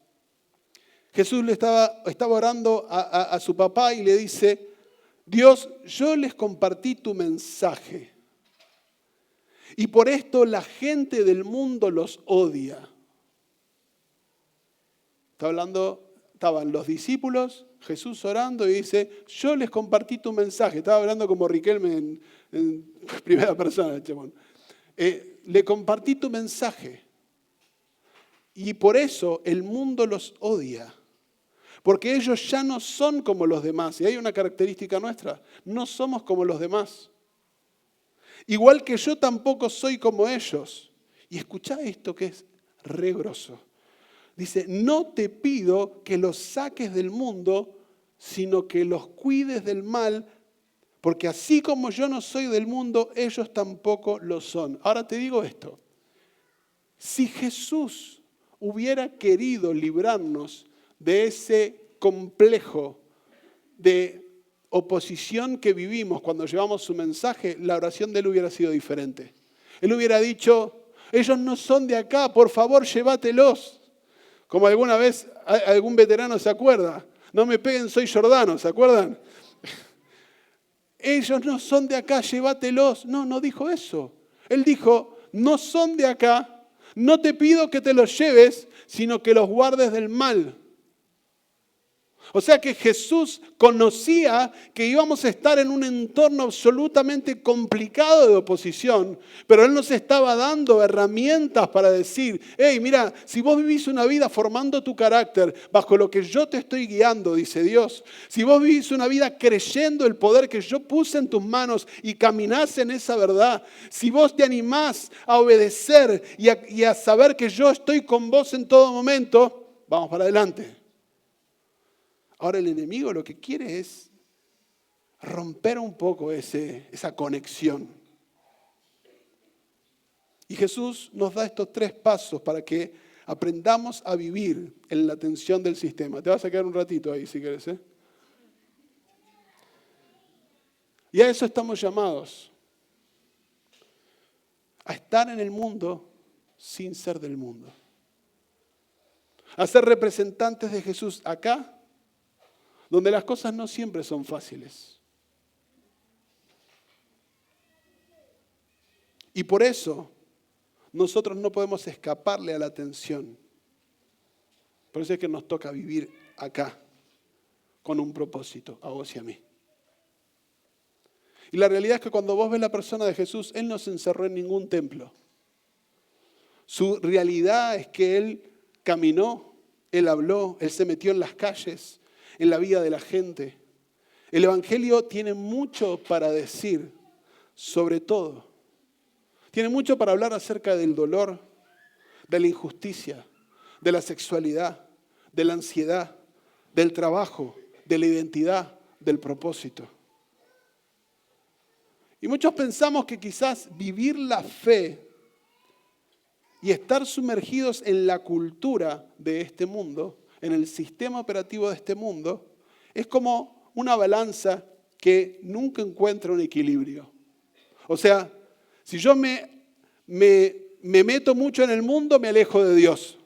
Jesús le estaba orando a su papá y le dice, Dios, yo les compartí tu mensaje y por esto la gente del mundo los odia. Estaban los discípulos, Jesús orando y dice, yo les compartí tu mensaje. Estaba hablando como Riquelme en primera persona. Le compartí tu mensaje. Y por eso el mundo los odia. Porque ellos ya no son como los demás. Y hay una característica nuestra, no somos como los demás. Igual que yo tampoco soy como ellos. Y escuchá esto que es re grosso. Dice, no te pido que los saques del mundo, sino que los cuides del mal, porque así como yo no soy del mundo, ellos tampoco lo son. Ahora te digo esto, si Jesús hubiera querido librarnos de ese complejo de oposición que vivimos cuando llevamos su mensaje, la oración de él hubiera sido diferente. Él hubiera dicho, ellos no son de acá, por favor llévatelos. Como alguna vez algún veterano se acuerda, no me peguen, soy Jordano, ¿se acuerdan? Ellos no son de acá, llévatelos. No, no dijo eso. Él dijo, no son de acá, no te pido que te los lleves, sino que los guardes del mal. O sea que Jesús conocía que íbamos a estar en un entorno absolutamente complicado de oposición, pero Él nos estaba dando herramientas para decir, hey, mira, si vos vivís una vida formando tu carácter bajo lo que yo te estoy guiando, dice Dios, si vos vivís una vida creyendo el poder que yo puse en tus manos y caminás en esa verdad, si vos te animás a obedecer y a saber que yo estoy con vos en todo momento, vamos para adelante. Ahora el enemigo lo que quiere es romper un poco esa conexión. Y Jesús nos da estos 3 pasos para que aprendamos a vivir en la tensión del sistema. Te vas a quedar un ratito ahí si quieres. Y a eso estamos llamados. A estar en el mundo sin ser del mundo. A ser representantes de Jesús acá, donde las cosas no siempre son fáciles. Y por eso nosotros no podemos escaparle a la tensión. Por eso es que nos toca vivir acá, con un propósito, a vos y a mí. Y la realidad es que cuando vos ves la persona de Jesús, Él no se encerró en ningún templo. Su realidad es que Él caminó, Él habló, Él se metió en las calles, en la vida de la gente. El Evangelio tiene mucho para decir, sobre todo. Tiene mucho para hablar acerca del dolor, de la injusticia, de la sexualidad, de la ansiedad, del trabajo, de la identidad, del propósito. Y muchos pensamos que quizás vivir la fe y estar sumergidos en la cultura de este mundo, en el sistema operativo de este mundo, es como una balanza que nunca encuentra un equilibrio. O sea, si yo me meto mucho en el mundo, me alejo de Dios.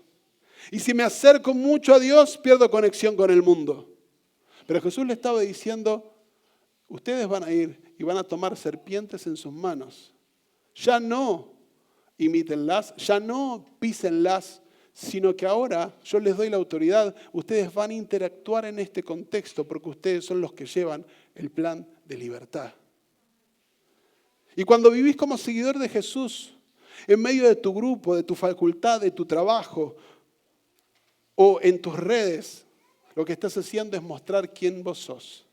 Y si me acerco mucho a Dios, pierdo conexión con el mundo. Pero Jesús le estaba diciendo, ustedes van a ir y van a tomar serpientes en sus manos. Ya no imítenlas, ya no písenlas, sino que ahora yo les doy la autoridad, ustedes van a interactuar en este contexto porque ustedes son los que llevan el plan de libertad. Y cuando vivís como seguidor de Jesús, en medio de tu grupo, de tu facultad, de tu trabajo o en tus redes, lo que estás haciendo es mostrar quién vos sos.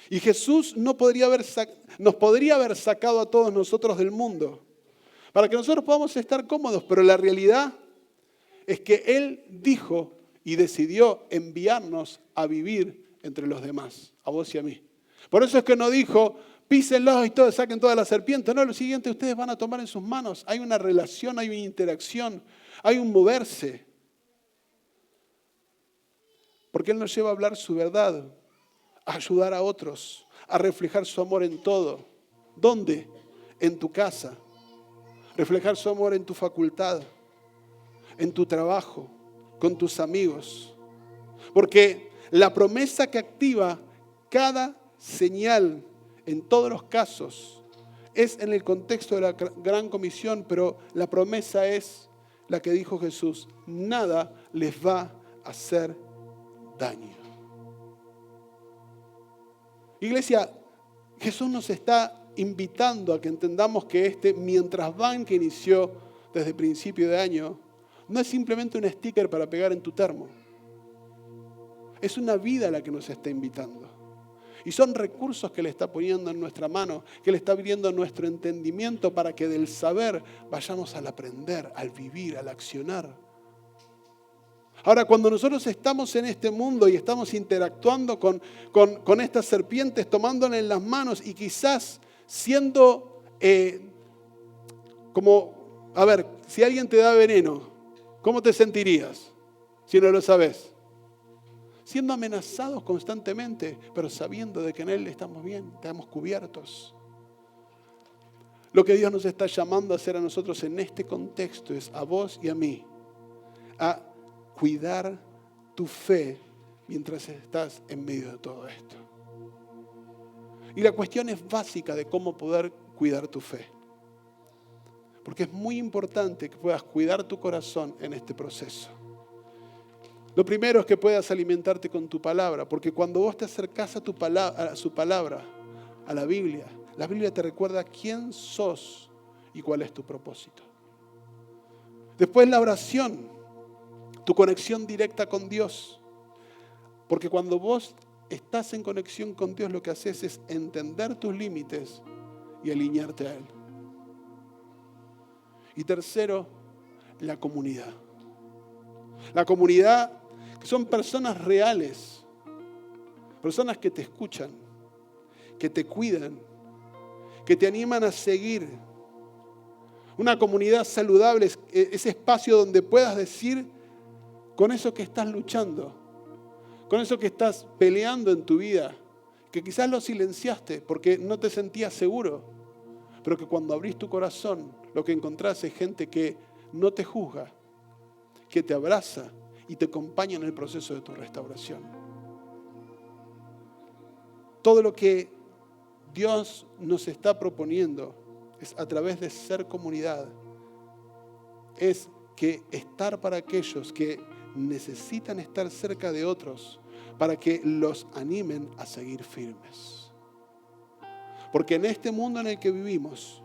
Y Jesús nos podría haber sacado a todos nosotros del mundo para que nosotros podamos estar cómodos, pero la realidad es que Él dijo y decidió enviarnos a vivir entre los demás, a vos y a mí. Por eso es que no dijo, písenlos y todos, saquen todas las serpientes. No, lo siguiente ustedes van a tomar en sus manos. Hay una relación, hay una interacción, hay un moverse. Porque Él nos lleva a hablar su verdad, a ayudar a otros, a reflejar su amor en todo. ¿Dónde? En tu casa. Reflejar su amor en tu facultad, en tu trabajo, con tus amigos. Porque la promesa que activa cada señal en todos los casos es en el contexto de la gran comisión, pero la promesa es la que dijo Jesús: nada les va a hacer daño. Iglesia, Jesús nos está invitando a que entendamos que mientras van que inició desde principio de año, no es simplemente un sticker para pegar en tu termo. Es una vida la que nos está invitando. Y son recursos que Él está poniendo en nuestra mano, que Él está abriendo nuestro entendimiento para que del saber vayamos al aprender, al vivir, al accionar. Ahora, cuando nosotros estamos en este mundo y estamos interactuando con estas serpientes, tomándolas en las manos y quizás siendo si alguien te da veneno, ¿cómo te sentirías si no lo sabes? siendo amenazados constantemente, pero sabiendo de que en Él estamos bien, estamos cubiertos. Lo que Dios nos está llamando a hacer a nosotros en este contexto es a vos y a mí, a cuidar tu fe mientras estás en medio de todo esto. Y la cuestión es básica de cómo poder cuidar tu fe. Porque es muy importante que puedas cuidar tu corazón en este proceso. Lo primero es que puedas alimentarte con tu palabra, porque cuando vos te acercás a su palabra, a la Biblia te recuerda quién sos y cuál es tu propósito. Después la oración, tu conexión directa con Dios. Porque cuando vos estás en conexión con Dios, lo que haces es entender tus límites y alinearte a Él. Y tercero, la comunidad. La comunidad que son personas reales, personas que te escuchan, que te cuidan, que te animan a seguir. Una comunidad saludable es ese espacio donde puedas decir con eso que estás luchando, con eso que estás peleando en tu vida, que quizás lo silenciaste porque no te sentías seguro, pero que cuando abrís tu corazón, lo que encontrás es gente que no te juzga, que te abraza y te acompaña en el proceso de tu restauración. Todo lo que Dios nos está proponiendo es a través de ser comunidad, es que estar para aquellos que necesitan estar cerca de otros para que los animen a seguir firmes. Porque en este mundo en el que vivimos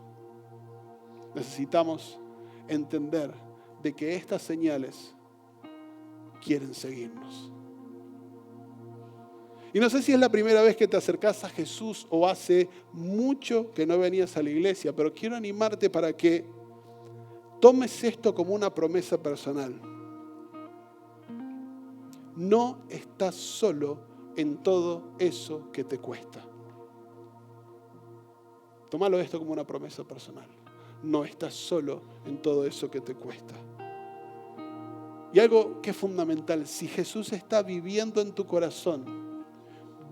necesitamos entender de que estas señales quieren seguirnos. Y no sé si es la primera vez que te acercás a Jesús o hace mucho que no venías a la iglesia, pero quiero animarte para que tomes esto como una promesa personal. No estás solo en todo eso que te cuesta. Tómalo esto como una promesa personal. No estás solo en todo eso que te cuesta. Y algo que es fundamental, si Jesús está viviendo en tu corazón,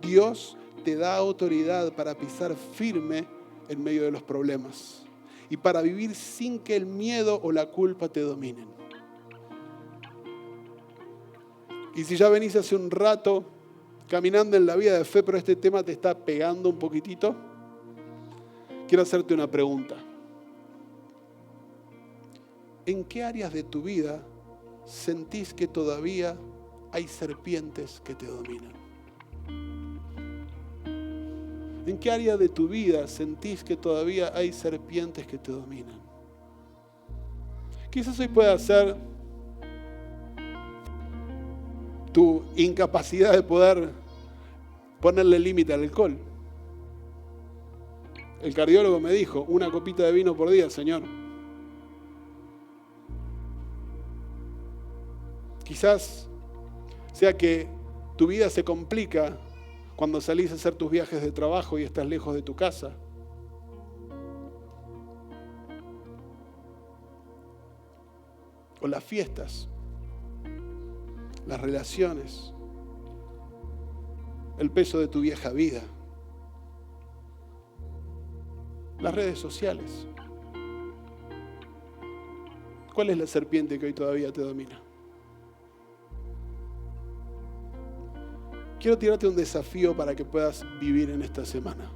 Dios te da autoridad para pisar firme en medio de los problemas y para vivir sin que el miedo o la culpa te dominen. Y si ya venís hace un rato caminando en la vida de fe, pero este tema te está pegando un poquitito, quiero hacerte una pregunta. ¿En qué áreas de tu vida sentís que todavía hay serpientes que te dominan? ¿En qué área de tu vida sentís que todavía hay serpientes que te dominan? Quizás hoy pueda ser tu incapacidad de poder ponerle límite al alcohol. El cardiólogo me dijo, 1 copita de vino por día, señor. Quizás sea que tu vida se complica cuando salís a hacer tus viajes de trabajo y estás lejos de tu casa. O las fiestas, las relaciones, el peso de tu vieja vida, las redes sociales. ¿Cuál es la serpiente que hoy todavía te domina? Quiero tirarte un desafío para que puedas vivir en esta semana.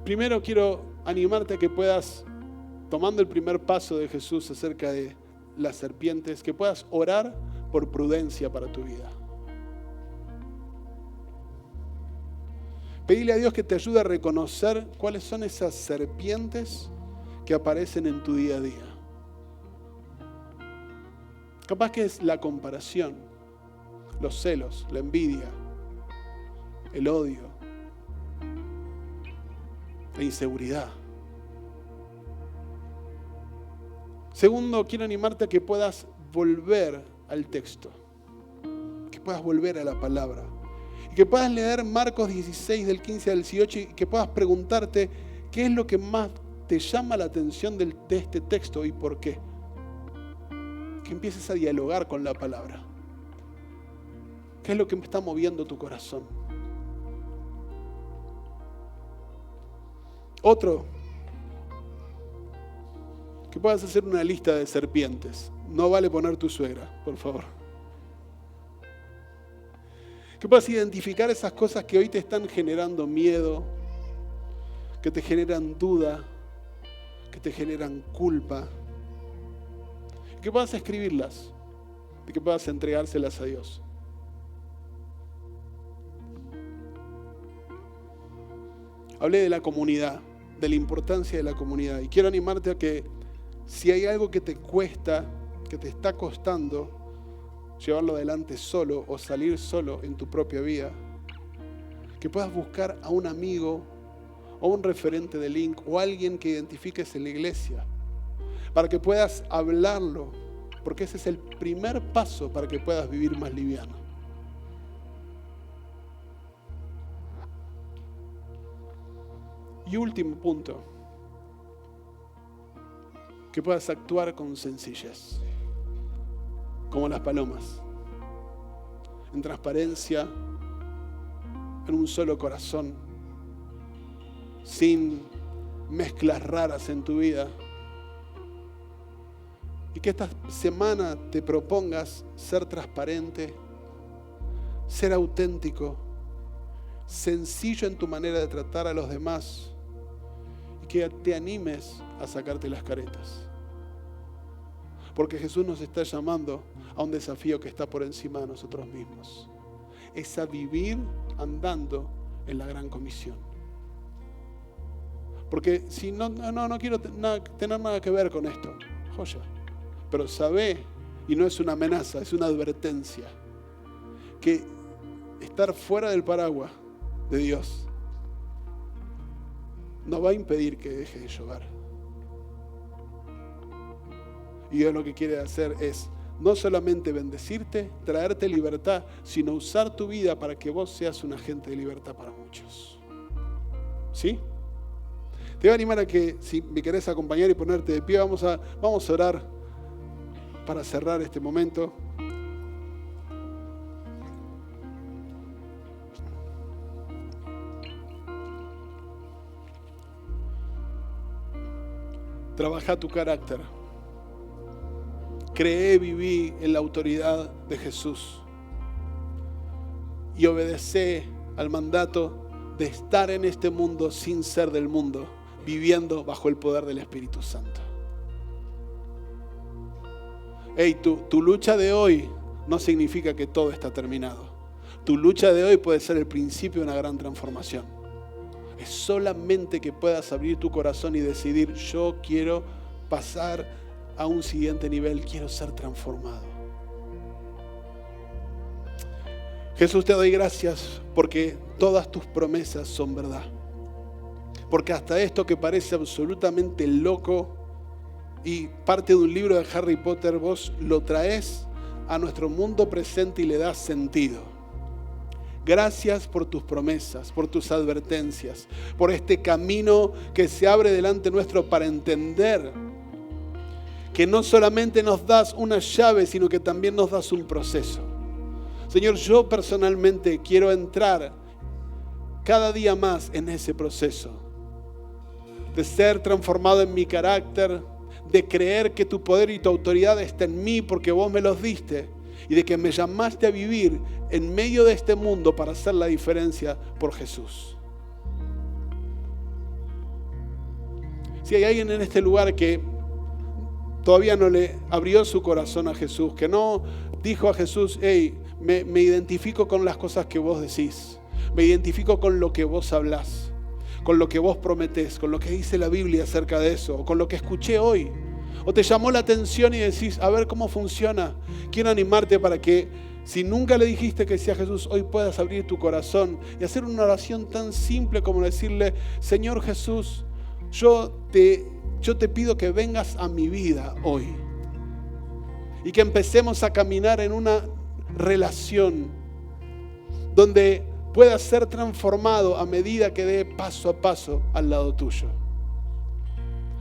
Primero quiero animarte a que puedas, tomando el primer paso de Jesús acerca de las serpientes, que puedas orar por prudencia para tu vida. Pedile a Dios que te ayude a reconocer cuáles son esas serpientes que aparecen en tu día a día. Capaz que es la comparación, los celos, la envidia, el odio, la inseguridad. Segundo, quiero animarte a que puedas volver al texto, que puedas volver a la palabra y que puedas leer Marcos 16 del 15 al 18 y que puedas preguntarte qué es lo que más te llama la atención de este texto y por qué. que empieces a dialogar con la palabra. ¿Qué es lo que me está moviendo tu corazón? Otro, que puedas hacer una lista de serpientes. No vale poner tu suegra, por favor. Que puedas identificar esas cosas que hoy te están generando miedo, que te generan duda, que te generan culpa. Que puedas escribirlas y que puedas entregárselas a Dios. Hablé de la comunidad, de la importancia de la comunidad. Y quiero animarte a que si hay algo que te cuesta, que te está costando llevarlo adelante solo o salir solo en tu propia vida, que puedas buscar a un amigo o un referente de Link o alguien que identifiques en la iglesia, para que puedas hablarlo, porque ese es el primer paso para que puedas vivir más liviano. Y último punto, que puedas actuar con sencillez, como las palomas, en transparencia, en un solo corazón, sin mezclas raras en tu vida. Y que esta semana te propongas ser transparente, ser auténtico, sencillo en tu manera de tratar a los demás, y que te animes a sacarte las caretas. Porque Jesús nos está llamando a un desafío que está por encima de nosotros mismos. Es a vivir andando en la gran comisión. Porque si no quiero tener nada que ver con esto, joya. Pero sabe, y no es una amenaza, es una advertencia, que estar fuera del paraguas de Dios no va a impedir que deje de llover. Y Dios lo que quiere hacer es no solamente bendecirte, traerte libertad, sino usar tu vida para que vos seas un agente de libertad para muchos. ¿Sí? Te voy a animar a que, si me querés acompañar y ponerte de pie, vamos a orar para cerrar este momento. Trabaja tu carácter. Cree, viví en la autoridad de Jesús. Y obedece al mandato de estar en este mundo sin ser del mundo, viviendo bajo el poder del Espíritu Santo. Tu lucha de hoy no significa que todo está terminado. Tu lucha de hoy puede ser el principio de una gran transformación. Es solamente que puedas abrir tu corazón y decidir: yo quiero pasar a un siguiente nivel, quiero ser transformado. Jesús, te doy gracias porque todas tus promesas son verdad. Porque hasta esto que parece absolutamente loco y parte de un libro de Harry Potter, vos lo traes a nuestro mundo presente y le das sentido. Gracias por tus promesas, por tus advertencias, por este camino que se abre delante nuestro para entender que no solamente nos das una llave, sino que también nos das un proceso. Señor, yo personalmente quiero entrar cada día más en ese proceso de ser transformado en mi carácter, de creer que tu poder y tu autoridad está en mí porque vos me los diste, y de que me llamaste a vivir en medio de este mundo para hacer la diferencia por Jesús. Si hay alguien en este lugar que todavía no le abrió su corazón a Jesús, que no dijo a Jesús: hey, me identifico con las cosas que vos decís, me identifico con lo que vos hablás, con lo que vos prometés, con lo que dice la Biblia acerca de eso, o con lo que escuché hoy, o te llamó la atención y decís: a ver cómo funciona. Quiero animarte para que, si nunca le dijiste que sí a Jesús, hoy puedas abrir tu corazón y hacer una oración tan simple como decirle: Señor Jesús, yo te pido que vengas a mi vida hoy y que empecemos a caminar en una relación donde pueda ser transformado a medida que dé paso a paso al lado tuyo.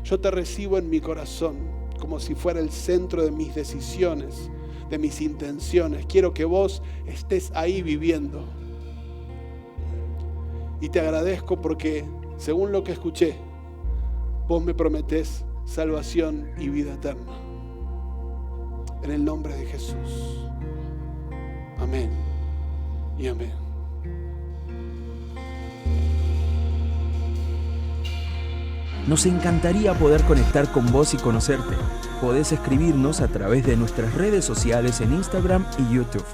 Yo te recibo en mi corazón, como si fuera el centro de mis decisiones, de mis intenciones. Quiero que vos estés ahí viviendo. Y te agradezco porque, según lo que escuché, vos me prometés salvación y vida eterna. En el nombre de Jesús. Amén y amén. Nos encantaría poder conectar con vos y conocerte. Podés escribirnos a través de nuestras redes sociales en Instagram y YouTube.